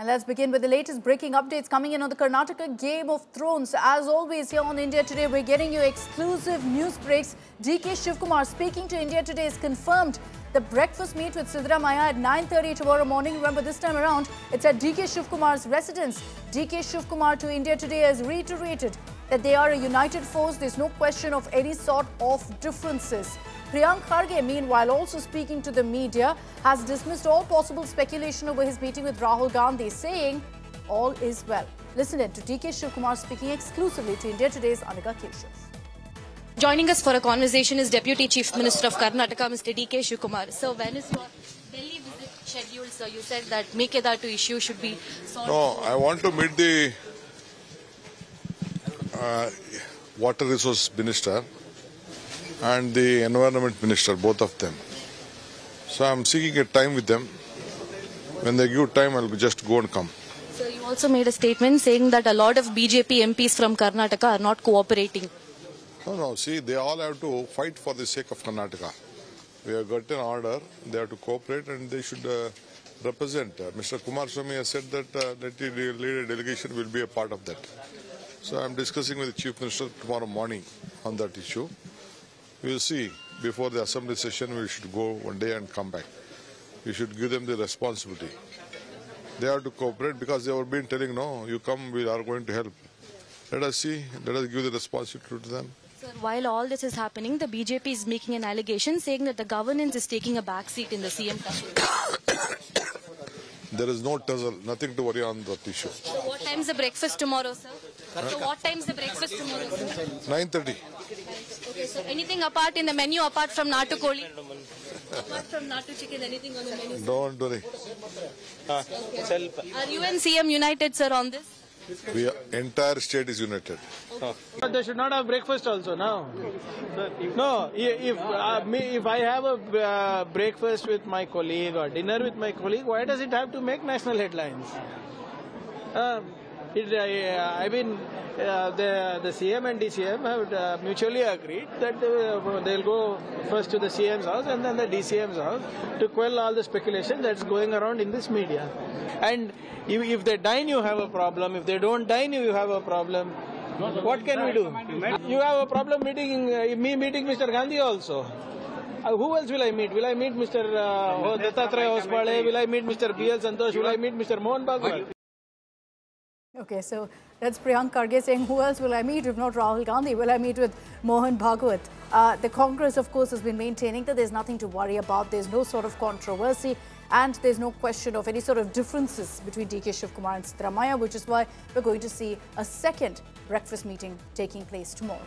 And let's begin with the latest breaking updates coming in on the Karnataka Game of Thrones. As always, here on India Today, we're getting you exclusive news breaks. DK Shivkumar speaking to India Today has confirmed the breakfast meet with Siddaramaiah at 9:30 tomorrow morning. Remember, this time around, it's at DK Shivkumar's residence. DK Shivkumar to India Today has reiterated that they are a united force. There's no question of any sort of differences. Priyank Kharge, meanwhile, also speaking to the media, has dismissed all possible speculation over his meeting with Rahul Gandhi, saying all is well. Listen in to DK Shivkumar speaking exclusively to India Today's Anika Keshav. Joining us for a conversation is Deputy Chief Minister of Karnataka, Mr. DK Shivkumar. So when is your Delhi visit scheduled? So you said that Mekedatu issue should be solved. No, I want to meet the Water Resource Minister and the Environment Minister, both of them. So I'm seeking a time with them. When they give time, I'll just go and come. So you also made a statement saying that a lot of BJP MPs from Karnataka are not cooperating. No, see, they all have to fight for the sake of Karnataka. We have got an order, they have to cooperate and they should represent. Mr. Kumaraswamy has said that the leader delegation will be a part of that. So I'm discussing with the Chief Minister tomorrow morning on that issue. We will see. Before the assembly session, we should go one day and come back. We should give them the responsibility. They have to cooperate because they have been telling, no, you come, we are going to help. Let us see. Let us give the responsibility to them. Sir, while all this is happening, the BJP is making an allegation saying that the governance is taking a backseat in the CM tussle. There is no tussle, nothing to worry on that issue. So what time is the breakfast tomorrow, sir? So what time is the breakfast tomorrow, sir? 9:30. Okay, so anything apart in the menu apart from Natu Koli? Apart from Natu Chicken, anything on the menu? Don't worry. Okay. Are you and CM united, sir, on this? Entire state is united. But they should not have breakfast also now. No, if I have a breakfast with my colleague or dinner with my colleague, why does it have to make national headlines? The CM and DCM have mutually agreed that they'll go first to the CM's house and then the DCM's house to quell all the speculation that's going around in this media. And if they dine, you have a problem. If they don't dine, you have a problem. What can we do? You have a problem meeting Mr. Gandhi also. Who else will I meet? Will I meet Mr. Dattatreya Hosbale? Will I meet Mr. B.L. Santosh? Will I meet Mr. Mohan Bhagwat? Okay, so that's Priyank Kharge saying, who else will I meet if not Rahul Gandhi? Will I meet with Mohan Bhagwat? The Congress, of course, has been maintaining that there's nothing to worry about. There's no sort of controversy and there's no question of any sort of differences between DK Shivkumar and Siddaramaiah, which is why we're going to see a second breakfast meeting taking place tomorrow.